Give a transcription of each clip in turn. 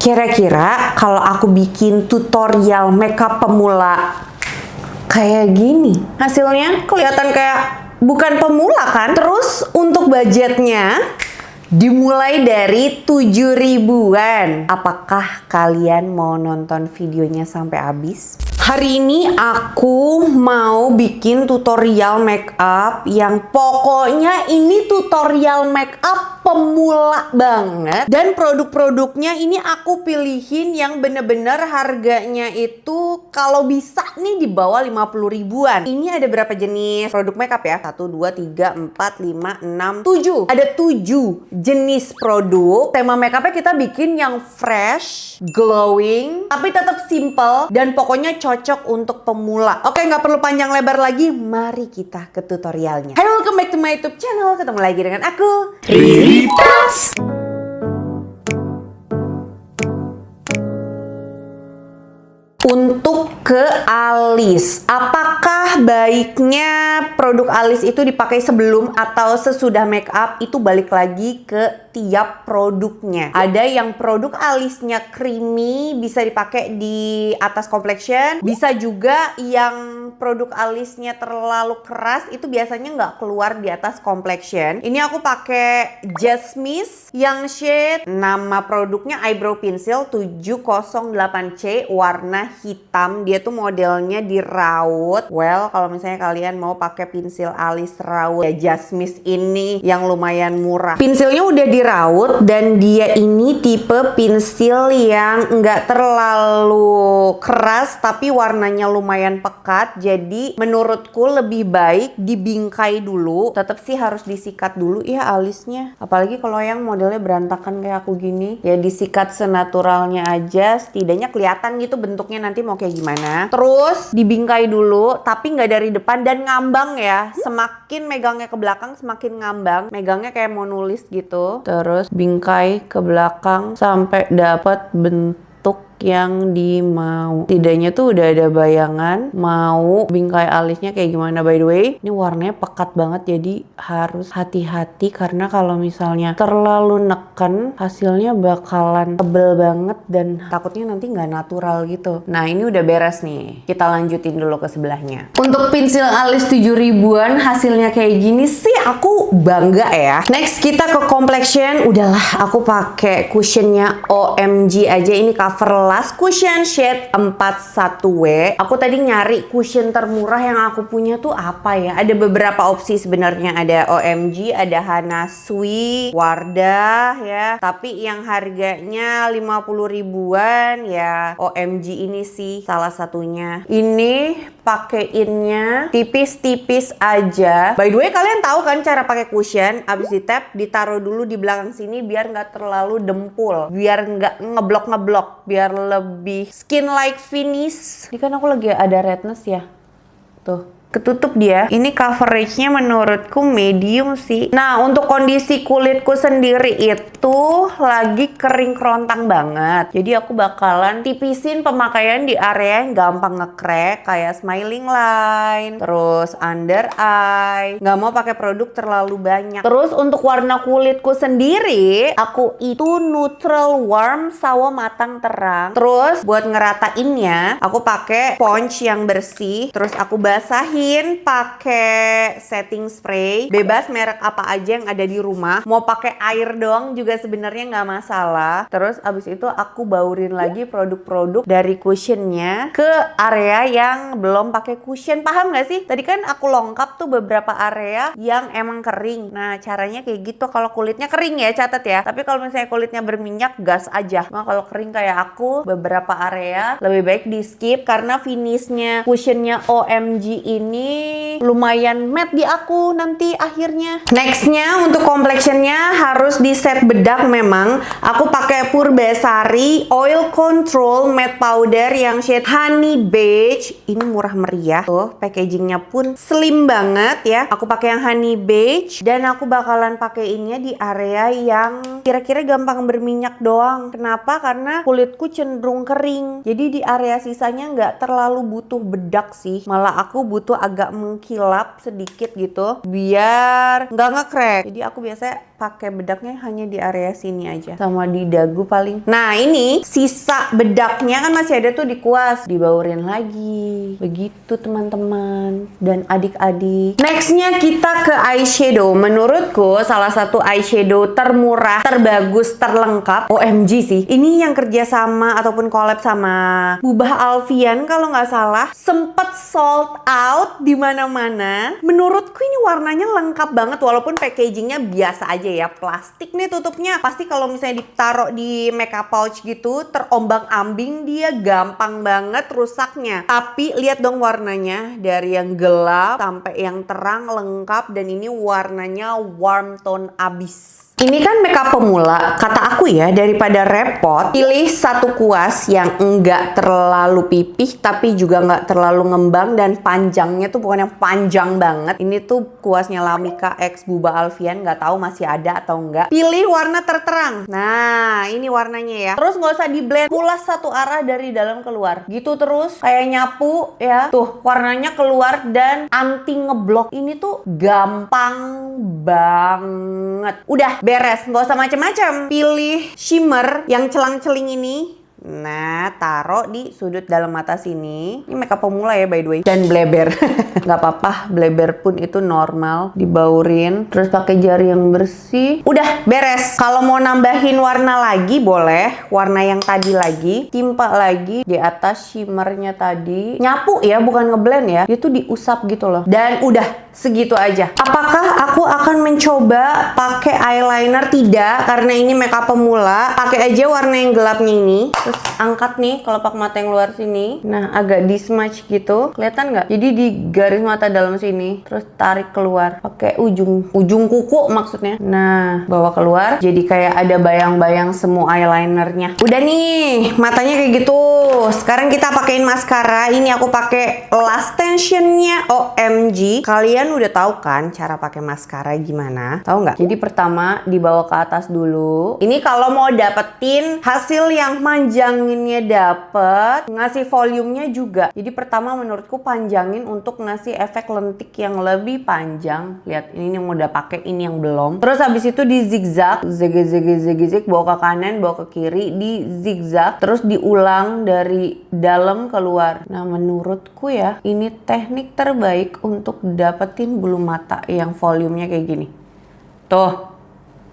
Kira-kira kalau aku bikin tutorial makeup pemula kayak gini, hasilnya kelihatan kayak bukan pemula kan? Terus untuk budgetnya dimulai dari 7 ribuan. Apakah kalian mau nonton videonya sampai habis? Hari ini aku mau bikin tutorial makeup yang pokoknya ini tutorial makeup pemula banget. Dan produk-produknya ini aku pilihin yang bener-bener harganya itu kalau bisa nih di bawah 50 ribuan. Ini ada berapa jenis produk makeup ya? 1, 2, 3, 4, 5, 6, 7. Ada 7 jenis produk. Tema makeupnya kita bikin yang fresh, glowing, tapi tetap simple dan pokoknya cocok untuk pemula. Oke, nggak perlu panjang lebar lagi. Mari kita ke tutorialnya. Hai, welcome back to my YouTube channel. Ketemu lagi dengan aku, Riri Tas. Untuk ke alis, apakah baiknya produk alis itu dipakai sebelum atau sesudah make up? Itu balik lagi ke tiap produknya. Ada yang produk alisnya creamy, bisa dipakai di atas complexion. Bisa juga yang produk alisnya terlalu keras, itu biasanya nggak keluar di atas complexion. Ini aku pakai Just Miss yang shade, nama produknya Eyebrow Pencil 708C, warna hitam. Dia tuh modelnya di raut. Well, kalau misalnya kalian mau pakai pensil alis raut ya, Just Miss ini yang lumayan murah. Pensilnya udah di raut dan dia ini tipe pensil yang nggak terlalu keras tapi warnanya lumayan pekat. Jadi menurutku lebih baik dibingkai dulu. Tetap sih harus disikat dulu ya alisnya. Apalagi kalau yang modelnya berantakan kayak aku gini, ya disikat senaturalnya aja. Setidaknya kelihatan gitu bentuknya nanti mau kayak gimana. Terus dibingkai dulu, tapi nggak dari depan dan ngambang ya. Semakin megangnya ke belakang semakin ngambang. Megangnya kayak mau nulis gitu. Terus bingkai ke belakang sampai dapat bentuk yang dimau. Tidaknya tuh udah ada bayangan mau bingkai alisnya kayak gimana. By the way, ini warnanya pekat banget, jadi harus hati-hati karena kalau misalnya terlalu neken hasilnya bakalan tebel banget dan takutnya nanti nggak natural gitu. Nah, ini udah beres nih. Kita lanjutin dulu ke sebelahnya. Untuk pensil alis 7 ribuan hasilnya kayak gini sih aku bangga ya. Next kita ke complexion. Udahlah, aku pakai cushionnya OMG aja. Ini Cover Last Cushion shade 41W. Aku tadi nyari cushion termurah yang aku punya tuh apa ya. Ada beberapa opsi sebenarnya. Ada OMG, ada Hana Sui, Wardah ya. Tapi yang harganya 50 ribuan ya OMG ini sih salah satunya. Ini pakeinnya tipis-tipis aja. By the way, kalian tahu kan cara pakai cushion? Abis di tap, ditaruh dulu di belakang sini biar nggak terlalu dempul, biar nggak ngeblok-ngeblok, biar lebih skin like finish. Ini kan aku lagi ada redness ya, tuh ketutup dia. Ini coveragenya menurutku medium sih. Nah, untuk kondisi kulitku sendiri itu lagi kering kerontang banget. Jadi aku bakalan tipisin pemakaian di area yang gampang nge-crack, kayak smiling line, terus under eye. Nggak mau pakai produk terlalu banyak. Terus untuk warna kulitku sendiri, aku itu neutral warm sawo matang terang. Terus buat ngeratainnya, aku pakai sponge yang bersih. Terus aku basahin pakai setting spray, bebas merek apa aja yang ada di rumah. Mau pakai air doang juga sebenarnya nggak masalah. Terus abis itu aku baurin lagi produk-produk dari cushionnya ke area yang belum pakai cushion. Paham nggak sih? Tadi kan aku lengkap tuh beberapa area yang emang kering. Nah, caranya kayak gitu. Kalau kulitnya kering ya, catat ya. Tapi kalau misalnya kulitnya berminyak, gas aja. Nah, kalau kering kayak aku, beberapa area lebih baik di skip karena finishnya cushionnya OMG ini lumayan matte di aku nanti akhirnya. Nextnya untuk complexionnya harus di set bedak. Memang aku pakai Purbasari Oil Control Matte Powder yang shade Honey Beige. Ini murah meriah tuh, packagingnya pun slim banget ya. Aku pakai yang Honey Beige dan aku bakalan pakaiinnya di area yang kira-kira gampang berminyak doang. Kenapa? Karena kulitku cenderung kering, jadi di area sisanya nggak terlalu butuh bedak sih. Malah aku butuh agak mengkilap sedikit gitu biar nggak nge-crack. Jadi aku biasanya pakai bedaknya hanya di area sini aja, sama di dagu paling. Nah ini sisa bedaknya kan masih ada tuh di kuas, dibaurin lagi. Begitu teman-teman dan adik-adik. Nextnya kita ke eyeshadow. Menurutku salah satu eyeshadow termurah, terbagus, terlengkap. OMG sih. Ini yang kerja sama ataupun collab sama Bubah Alfian kalau nggak salah. Sempet sold out di mana-mana. Menurutku ini warnanya lengkap banget walaupun packagingnya biasa aja ya. Plastik nih tutupnya. Pasti kalau misalnya ditaruh di makeup pouch gitu, terombang-ambing dia gampang banget rusaknya. Tapi lihat dong warnanya dari yang gelap sampai yang terang lengkap dan ini warnanya warm tone abis. Ini kan makeup pemula, kata aku ya, daripada repot, pilih satu kuas yang enggak terlalu pipih tapi juga enggak terlalu ngembang dan panjangnya tuh bukan yang panjang banget. Ini tuh kuasnya Lamika X Bubah Alfian, nggak tahu masih ada atau enggak. Pilih warna terterang. Nah, ini warnanya ya. Terus nggak usah di blend, pulas satu arah dari dalam keluar. Gitu terus, kayak nyapu ya. Tuh, warnanya keluar dan anti ngeblok. Ini tuh gampang banget. Udah beres, nggak usah macem-macem. Pilih shimmer yang celang-celing ini. Nah, taruh di sudut dalam mata sini. Ini makeup pemula ya by the way. Dan bleber. Nggak apa-apa, bleber pun itu normal. Dibaurin, terus pakai jari yang bersih. Udah beres. Kalau mau nambahin warna lagi boleh. Warna yang tadi lagi. Timpa lagi di atas shimmernya tadi. Nyapu ya, bukan ngeblend ya. Dia tuh diusap gitu loh. Dan udah segitu aja. Apakah aku akan mencoba pakai eyeliner? Tidak, karena ini makeup pemula. Pakai aja warna yang gelapnya ini. Terus angkat nih kelopak mata yang luar sini. Nah, agak di smudge gitu. Kelihatan nggak? Jadi di garis mata dalam sini. Terus tarik keluar. Pakai ujung kuku maksudnya. Nah, bawa keluar. Jadi kayak ada bayang-bayang semu eyelinernya. Udah nih, matanya kayak gitu. Sekarang kita pakein maskara. Ini aku pakai Last Tensionnya OMG. Kalian udah tahu kan cara pakai maskara gimana? Tahu nggak? Jadi pertama dibawa ke atas dulu. Ini kalau mau dapetin hasil yang manjanginnya dapet, ngasih volumenya juga. Jadi pertama menurutku panjangin untuk ngasih efek lentik yang lebih panjang. Lihat, ini yang udah pakai, ini yang belum. Terus habis itu di zigzag, zig, bawa ke kanan, bawa ke kiri, di zigzag, terus diulang dari dalam keluar. Nah, menurutku ya, ini teknik terbaik untuk dapetin bulu mata yang volumenya kayak gini. Tuh.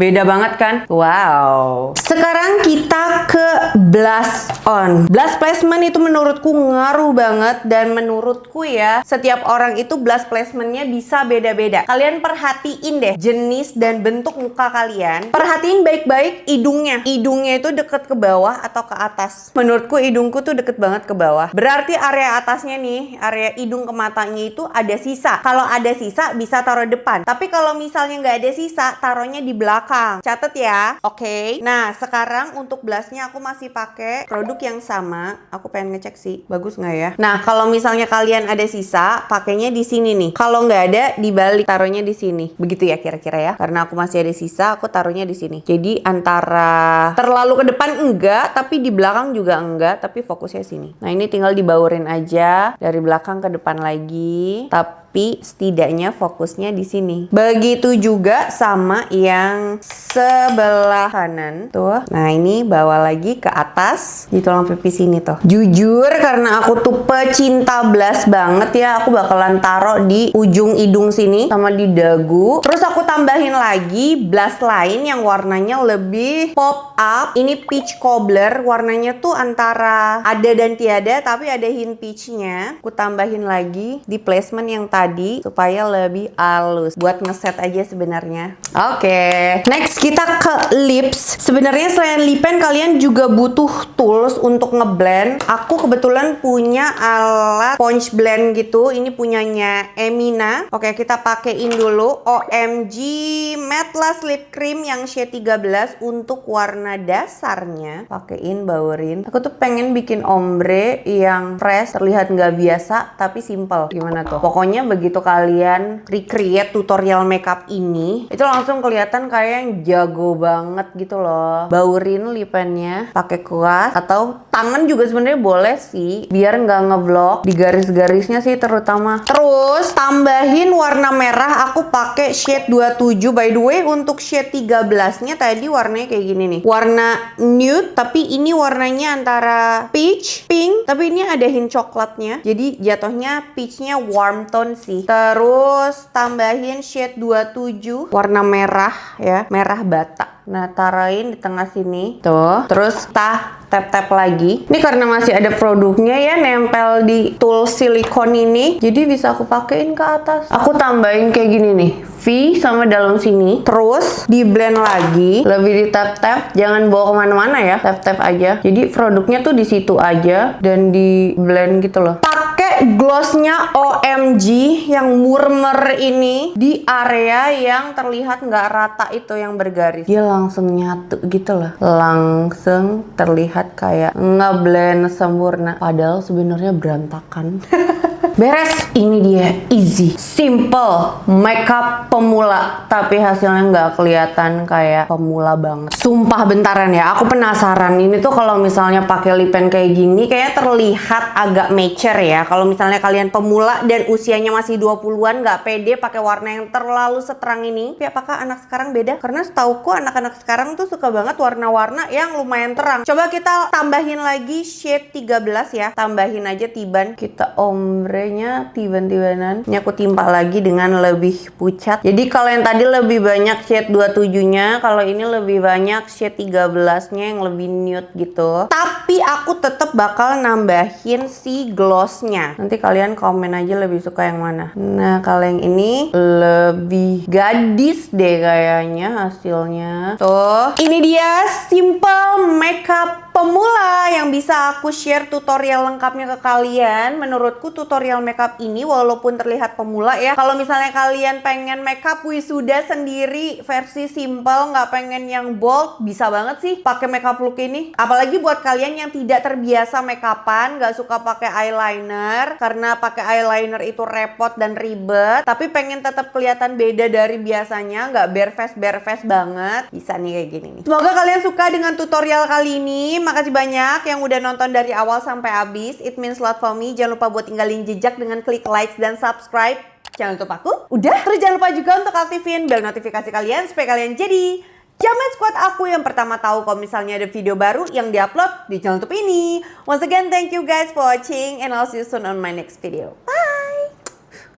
Beda banget kan? Wow. Sekarang kita ke blush on. Blush placement itu menurutku ngaruh banget. Dan menurutku ya, setiap orang itu blush placementnya bisa beda-beda. Kalian perhatiin deh jenis dan bentuk muka kalian. Perhatiin baik-baik hidungnya. Hidungnya itu deket ke bawah atau ke atas. Menurutku hidungku tuh deket banget ke bawah. Berarti area atasnya nih, area hidung ke matanya itu ada sisa. Kalau ada sisa bisa taruh depan. Tapi kalau misalnya nggak ada sisa, taruhnya di belakang. Catat ya, oke. Nah, sekarang untuk blushnya aku masih pakai produk yang sama. Aku pengen ngecek sih, bagus nggak ya? Nah, kalau misalnya kalian ada sisa, pakainya di sini nih. Kalau nggak ada, dibalik, taruhnya di sini. Begitu ya kira-kira ya. Karena aku masih ada sisa, aku taruhnya di sini. Jadi antara terlalu ke depan enggak, tapi di belakang juga enggak, tapi fokusnya sini. Nah, ini tinggal dibaurin aja dari belakang ke depan lagi. Tapi setidaknya fokusnya di sini. Begitu juga sama yang sebelah kanan tuh. Nah, ini bawa lagi ke atas di tulang pipi sini tuh. Jujur karena aku tuh pecinta blush banget ya, aku bakalan taruh di ujung hidung sini sama di dagu. Terus aku tambahin lagi blush lain yang warnanya lebih pop up. Ini peach cobbler, warnanya tuh antara ada dan tiada tapi ada hint peachnya. Aku tambahin lagi di placement yang tadi supaya lebih halus buat ngeset aja sebenarnya. Oke. Next kita ke lips. Sebenarnya selain lip pen kalian juga butuh tools untuk ngeblend. Aku kebetulan punya alat sponge blend gitu. Ini punyanya Emina. Oke, kita pakein dulu OMG Matte Lash Lip Cream yang shade 13 untuk warna dasarnya. Pakein, baurin. Aku tuh pengen bikin ombre yang fresh, terlihat nggak biasa tapi simple. Gimana tuh? Pokoknya begitu kalian recreate tutorial makeup ini, itu langsung kelihatan kayak yang jago banget gitu loh. Baurin lipennya pakai kuas atau tangan juga sebenarnya boleh sih, biar nggak ngevlog di garis-garisnya sih terutama. Terus tambahin warna merah, aku pakai shade 27. By the way, untuk shade 13-nya tadi warnanya kayak gini nih. Warna nude, tapi ini warnanya antara peach, pink, tapi ini ada hint coklatnya. Jadi jatuhnya peachnya warm tone sih. Terus tambahin shade 27 warna merah ya, merah bata. Nah, tarain di tengah sini. Tuh. Terus tap-tap lagi. Ini karena masih ada produknya ya, nempel di tool silikon ini. Jadi bisa aku pakein ke atas. Aku tambahin kayak gini nih. V sama dalam sini. Terus di blend lagi. Lebih di tap-tap. Jangan bawa kemana-mana ya. Tap-tap aja. Jadi produknya tuh di situ aja. Dan di blend gitu loh. Pakai glossnya OMG yang murmer ini di area yang terlihat nggak rata itu yang bergaris. Dia langsung nyatu gitu loh. Langsung terlihat kayak ngeblend sempurna. Padahal sebenarnya berantakan. Beres. Ini dia easy, simple makeup pemula, tapi hasilnya nggak kelihatan kayak pemula banget. Sumpah bentaran ya, aku penasaran ini tuh kalau misalnya pakai lip pen kayak gini kayak terlihat agak mature ya. Kalau misalnya kalian pemula dan usianya masih 20-an nggak pede pakai warna yang terlalu seterang ini. Tapi apakah anak sekarang beda? Karena setauku anak-anak sekarang tuh suka banget warna-warna yang lumayan terang. Coba kita tambahin lagi shade 13 ya. Tambahin aja tiban. Kita ombrenya tiban-tibanan. Ini aku timpa lagi dengan lebih pucat. Jadi kalau yang tadi lebih banyak shade 27-nya, kalau ini lebih banyak shade 13-nya yang lebih nude gitu. Tapi aku tetap bakal nambahin si glossnya. Nanti kalian komen aja lebih suka yang mana. Nah, kalau yang ini lebih gadis deh kayaknya hasilnya. Tuh, ini dia simple makeup pemula yang bisa aku share tutorial lengkapnya ke kalian. Menurutku tutorial makeup ini walaupun terlihat pemula ya, kalau misalnya kalian pengen makeup wisuda sendiri versi simple, nggak pengen yang bold, bisa banget sih pakai makeup look ini. Apalagi buat kalian yang tidak terbiasa makeupan, nggak suka pakai eyeliner karena pakai eyeliner itu repot dan ribet, tapi pengen tetap kelihatan beda dari biasanya, nggak bare face banget, bisa nih kayak gini nih. Semoga kalian suka dengan tutorial kali ini. Makasih banyak yang udah nonton dari awal sampai habis. It means a lot for me. Jangan lupa buat tinggalin jejak dengan klik like dan subscribe. Jangan lupa aku. Udah, terus jangan lupa juga untuk aktifin bel notifikasi kalian supaya kalian jadi Jamet Squad aku yang pertama tahu kalau misalnya ada video baru yang diupload di channel YouTube ini. Once again, thank you guys for watching and I'll see you soon on my next video. Bye!